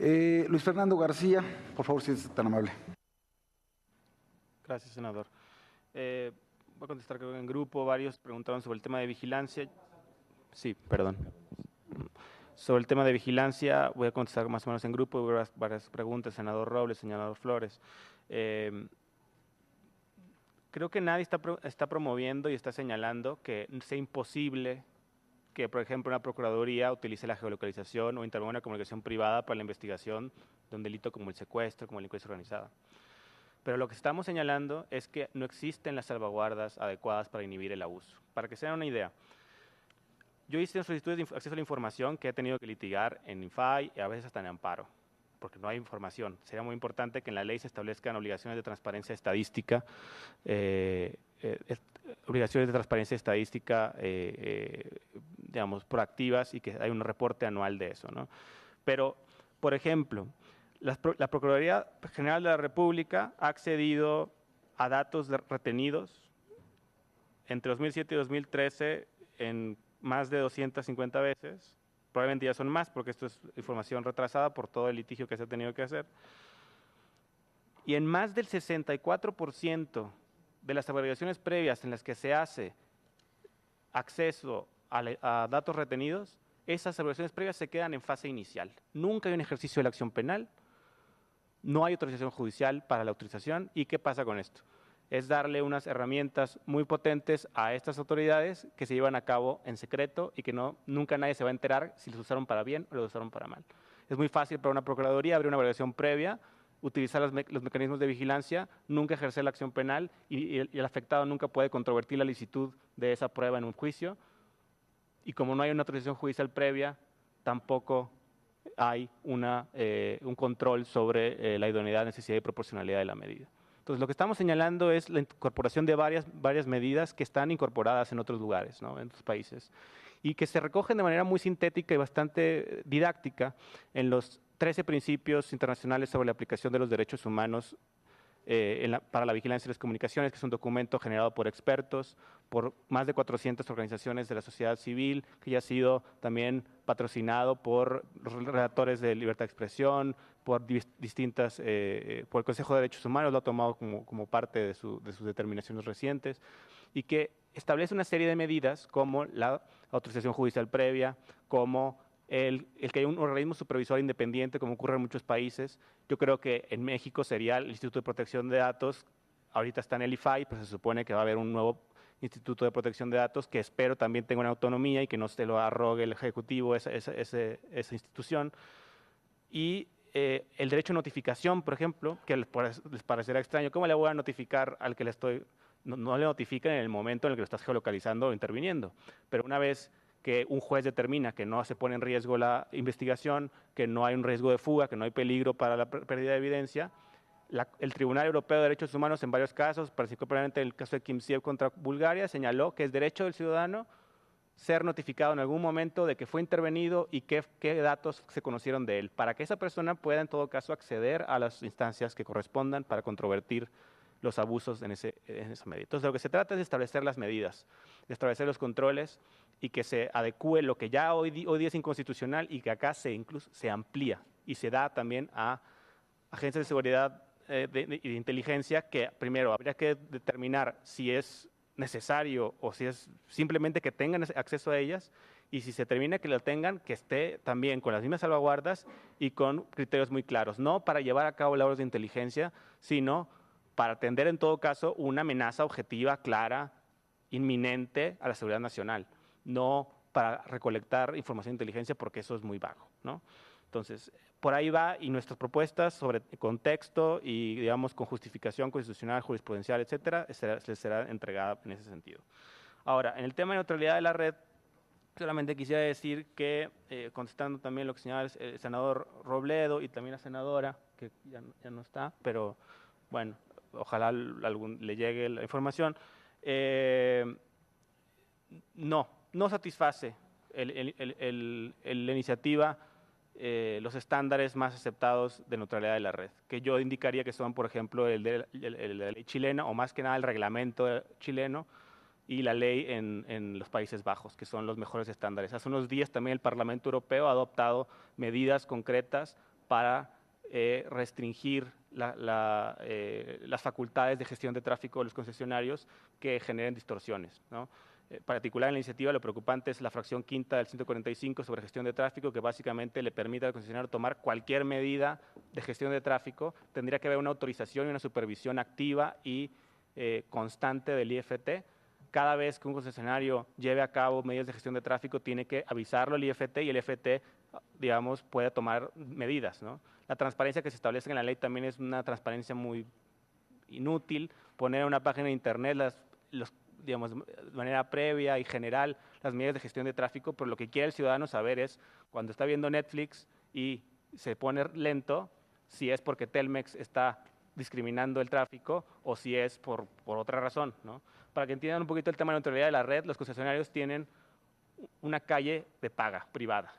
Luis Fernando García, por favor, si es tan amable. Gracias, senador. Voy a contestar creo que en grupo. Varios preguntaron sobre el tema de vigilancia. Sí, perdón. Sobre el tema de vigilancia, voy a contestar más o menos en grupo. Hubo varias preguntas, senador Robles, senador Flores. Creo que nadie está promoviendo y está señalando que sea imposible que, por ejemplo, una procuraduría utilice la geolocalización o intervenga en una comunicación privada para la investigación de un delito como el secuestro, como la delincuencia organizada. Pero lo que estamos señalando es que no existen las salvaguardas adecuadas para inhibir el abuso. Para que se den una idea, yo hice solicitudes de acceso a la información que he tenido que litigar en INFAI y a veces hasta en amparo, porque no hay información. Sería muy importante que en la ley se establezcan obligaciones de transparencia estadística, digamos, proactivas y que hay un reporte anual de eso, ¿no? Pero, por ejemplo, la Procuraduría General de la República ha accedido a datos retenidos entre 2007 y 2013 en más de 250 veces. Probablemente ya son más porque esto es información retrasada por todo el litigio que se ha tenido que hacer. Y en más del 64% de las averiguaciones previas en las que se hace acceso a datos retenidos, esas averiguaciones previas se quedan en fase inicial. Nunca hay un ejercicio de la acción penal, no hay autorización judicial para la autorización. ¿Y qué pasa con esto? Es darle unas herramientas muy potentes a estas autoridades que se llevan a cabo en secreto y que nunca nadie se va a enterar si los usaron para bien o los usaron para mal. Es muy fácil para una procuraduría abrir una evaluación previa, utilizar los mecanismos de vigilancia, nunca ejercer la acción penal y el afectado nunca puede controvertir la licitud de esa prueba en un juicio. Y como no hay una autorización judicial previa, tampoco hay un control sobre la idoneidad, necesidad y proporcionalidad de la medida. Entonces, lo que estamos señalando es la incorporación de varias medidas que están incorporadas en otros lugares, ¿no? En otros países, y que se recogen de manera muy sintética y bastante didáctica en los 13 principios internacionales sobre la aplicación de los derechos humanos para la vigilancia de las comunicaciones, que es un documento generado por expertos, por más de 400 organizaciones de la sociedad civil, que ya ha sido también patrocinado por redactores de libertad de expresión, por por el Consejo de Derechos Humanos, lo ha tomado como parte de sus determinaciones recientes, y que establece una serie de medidas como la autorización judicial previa, como el que haya un organismo supervisor independiente, como ocurre en muchos países. Yo creo que en México sería el Instituto de Protección de Datos. Ahorita está en el IFAI, pero se supone que va a haber un nuevo Instituto de Protección de Datos que espero también tenga una autonomía y que no se lo arrogue el Ejecutivo esa institución. Y el derecho a notificación, por ejemplo, que les parecerá extraño. ¿Cómo le voy a notificar al que le estoy...? No le notifican en el momento en el que lo estás geolocalizando o interviniendo, pero una vez que un juez determina que no se pone en riesgo la investigación, que no hay un riesgo de fuga, que no hay peligro para la pérdida de evidencia, el Tribunal Europeo de Derechos Humanos en varios casos, particularmente en el caso de Kimsiev contra Bulgaria, señaló que es derecho del ciudadano ser notificado en algún momento de que fue intervenido y qué datos se conocieron de él, para que esa persona pueda en todo caso acceder a las instancias que correspondan para controvertir los abusos en esa medida. Entonces, de lo que se trata es de establecer las medidas, de establecer los controles y que se adecúe lo que ya hoy día es inconstitucional y que acá incluso se amplía y se da también a agencias de seguridad y de inteligencia que primero habría que determinar si es necesario o si es simplemente que tengan acceso a ellas, y si se determina que lo tengan, que esté también con las mismas salvaguardas y con criterios muy claros, no para llevar a cabo labores de inteligencia, sino para atender en todo caso una amenaza objetiva, clara, inminente a la seguridad nacional, no para recolectar información de inteligencia porque eso es muy vago, ¿no? Entonces, por ahí va, y nuestras propuestas sobre contexto y, digamos, con justificación constitucional, jurisprudencial, etcétera, les será entregada en ese sentido. Ahora, en el tema de neutralidad de la red, solamente quisiera decir que, contestando también lo que señala el senador Robledo y también la senadora, que ya no está, pero bueno, ojalá le llegue la información, no satisface la iniciativa los estándares más aceptados de neutralidad de la red, que yo indicaría que son, por ejemplo, el de la ley chilena, o más que nada el reglamento chileno y la ley en los Países Bajos, que son los mejores estándares. Hace unos días también el Parlamento Europeo ha adoptado medidas concretas para restringir las facultades de gestión de tráfico de los concesionarios que generen distorsiones, ¿no? En particular en la iniciativa, lo preocupante es la fracción quinta del 145 sobre gestión de tráfico, que básicamente le permite al concesionario tomar cualquier medida de gestión de tráfico. Tendría que haber una autorización y una supervisión activa y constante del IFT. Cada vez que un concesionario lleve a cabo medidas de gestión de tráfico, tiene que avisarlo al IFT y el IFT, digamos, puede tomar medidas, ¿no? La transparencia que se establece en la ley también es una transparencia muy inútil. Poner en una página de internet digamos, de manera previa y general las medidas de gestión de tráfico, pero lo que quiere el ciudadano saber es, cuando está viendo Netflix y se pone lento, si es porque Telmex está discriminando el tráfico o si es por otra razón, ¿no? Para que entiendan un poquito el tema de la neutralidad de la red, los concesionarios tienen una calle de paga privada.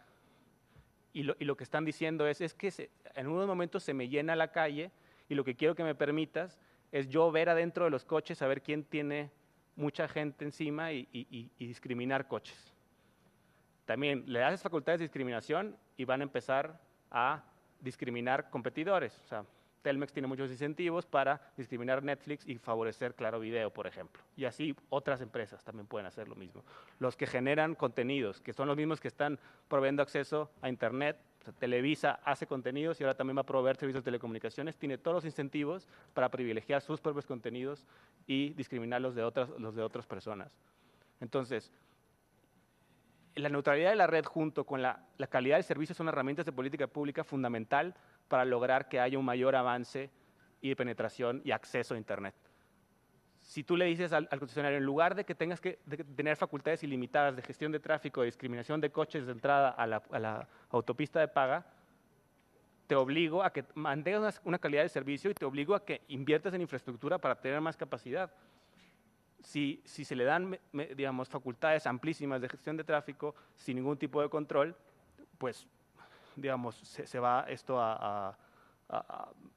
Y lo que están diciendo es que en unos momentos se me llena la calle y lo que quiero que me permitas es yo ver adentro de los coches, saber quién tiene mucha gente encima y discriminar coches. También le das facultades de discriminación y van a empezar a discriminar competidores. O sea, Telmex tiene muchos incentivos para discriminar Netflix y favorecer Claro Video, por ejemplo. Y así otras empresas también pueden hacer lo mismo. Los que generan contenidos, que son los mismos que están proveyendo acceso a Internet. O sea, Televisa hace contenidos y ahora también va a proveer servicios de telecomunicaciones. Tiene todos los incentivos para privilegiar sus propios contenidos y discriminar los de otras personas. Entonces, la neutralidad de la red junto con la calidad del servicio son herramientas de política pública fundamental para lograr que haya un mayor avance y penetración y acceso a Internet. Si tú le dices al concesionario, en lugar de que tengas que tener facultades ilimitadas de gestión de tráfico, de discriminación de coches de entrada a la autopista de paga, te obligo a que mantengas una calidad de servicio y te obligo a que inviertas en infraestructura para tener más capacidad. Si se le dan, digamos, facultades amplísimas de gestión de tráfico sin ningún tipo de control, pues, digamos, se va esto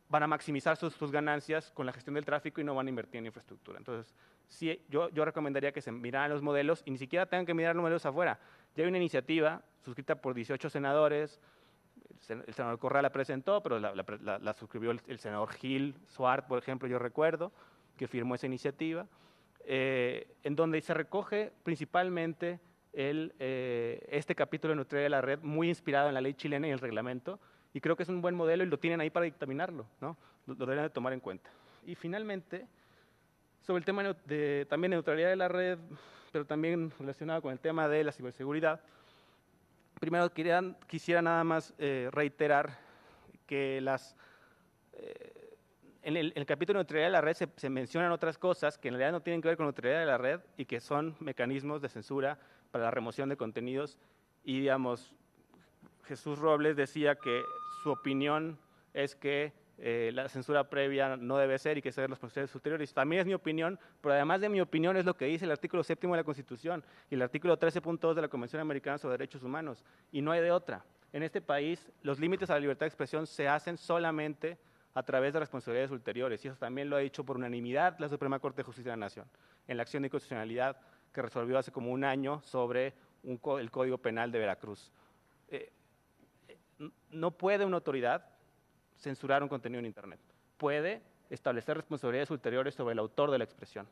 van a maximizar sus ganancias con la gestión del tráfico y no van a invertir en infraestructura. Entonces, sí, yo recomendaría que se miraran los modelos y ni siquiera tengan que mirar los modelos afuera. Ya hay una iniciativa suscrita por 18 senadores, el senador Correa la presentó, pero la suscribió el senador Gil Suárez, por ejemplo, yo recuerdo, que firmó esa iniciativa, en donde se recoge principalmente este capítulo de neutralidad de la red, muy inspirado en la ley chilena y el reglamento, y creo que es un buen modelo y lo tienen ahí para dictaminarlo, ¿no? Lo deben de tomar en cuenta. Y finalmente, sobre el tema también de neutralidad de la red, pero también relacionado con el tema de la ciberseguridad, primero quisiera nada más reiterar que en el capítulo de neutralidad de la red se mencionan otras cosas que en realidad no tienen que ver con neutralidad de la red y que son mecanismos de censura para la remoción de contenidos. Y, digamos, Jesús Robles decía que su opinión es que la censura previa no debe ser y que ser los procesos ulteriores. También es mi opinión, pero además de mi opinión es lo que dice el artículo 7º de la Constitución y el artículo 13.2 de la Convención Americana sobre Derechos Humanos, y no hay de otra. En este país, los límites a la libertad de expresión se hacen solamente a través de responsabilidades ulteriores, y eso también lo ha dicho por unanimidad la Suprema Corte de Justicia de la Nación, en la acción de inconstitucionalidad que resolvió hace como un año sobre el Código Penal de Veracruz. No puede una autoridad censurar un contenido en Internet. Puede establecer responsabilidades ulteriores sobre el autor de la expresión,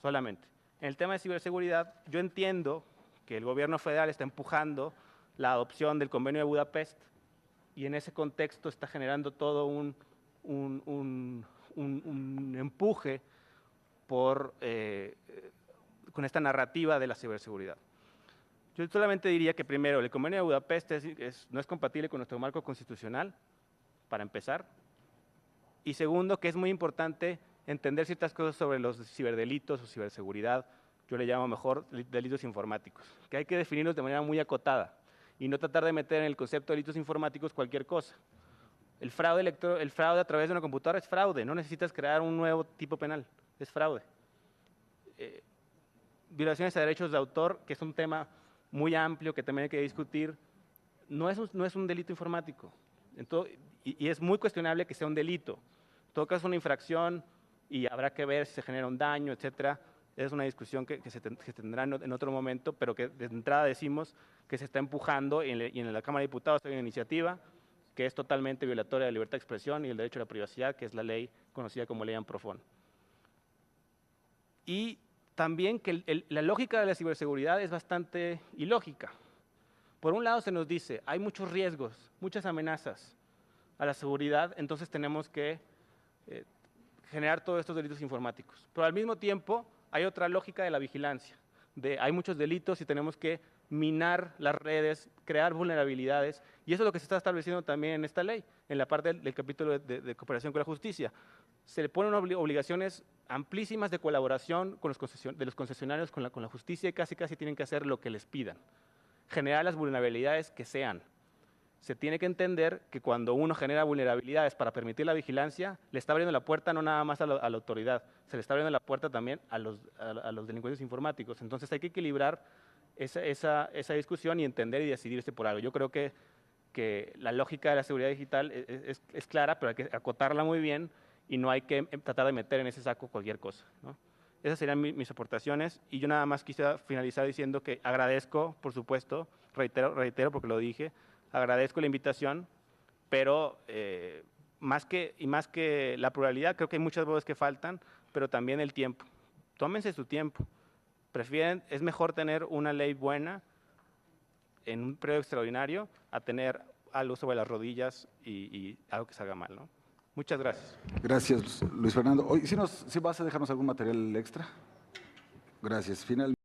solamente. En el tema de ciberseguridad, yo entiendo que el gobierno federal está empujando la adopción del Convenio de Budapest y en ese contexto está generando todo un empuje con esta narrativa de la ciberseguridad. Yo solamente diría que primero, el Convenio de Budapest no es compatible con nuestro marco constitucional, para empezar, y segundo, que es muy importante entender ciertas cosas sobre los ciberdelitos o ciberseguridad, yo le llamo mejor delitos informáticos, que hay que definirlos de manera muy acotada y no tratar de meter en el concepto de delitos informáticos cualquier cosa. El fraude a través de una computadora es fraude, no necesitas crear un nuevo tipo penal, es fraude. Violaciones a derechos de autor, que es un tema muy amplio que también hay que discutir, no es un delito informático. Y es muy cuestionable que sea un delito. En todo caso, es una infracción y habrá que ver si se genera un daño, etcétera. Es una discusión que se tendrá en otro momento, pero que de entrada decimos que se está empujando y en la Cámara de Diputados hay una iniciativa que es totalmente violatoria de la libertad de expresión y el derecho a la privacidad, que es la ley conocida como ley Amprofon. Y también que la lógica de la ciberseguridad es bastante ilógica. Por un lado se nos dice, hay muchos riesgos, muchas amenazas a la seguridad, entonces tenemos que generar todos estos delitos informáticos. Pero al mismo tiempo hay otra lógica de la vigilancia, hay muchos delitos y tenemos que minar las redes, crear vulnerabilidades, y eso es lo que se está estableciendo también en esta ley, en la parte del capítulo de cooperación con la justicia. Se le ponen obligaciones amplísimas de colaboración con de los concesionarios con la justicia y casi tienen que hacer lo que les pidan. Generar las vulnerabilidades que sean. Se tiene que entender que cuando uno genera vulnerabilidades para permitir la vigilancia, le está abriendo la puerta no nada más a la autoridad, se le está abriendo la puerta también a los delincuentes informáticos. Entonces hay que equilibrar esa discusión y entender y decidirse por algo. Yo creo que la lógica de la seguridad digital es clara, pero hay que acotarla muy bien y no hay que tratar de meter en ese saco cualquier cosa, ¿no? Esas serían mis aportaciones y yo nada más quisiera finalizar diciendo que agradezco, por supuesto, reitero porque lo dije, agradezco la invitación, pero más que la pluralidad, creo que hay muchas voces que faltan, pero también el tiempo. Tómense su tiempo. Es mejor tener una ley buena en un periodo extraordinario a tener algo sobre las rodillas y algo que salga mal, ¿no? Muchas gracias. Gracias, Luis Fernando. Hoy, ¿sí vas a dejarnos algún material extra? Gracias.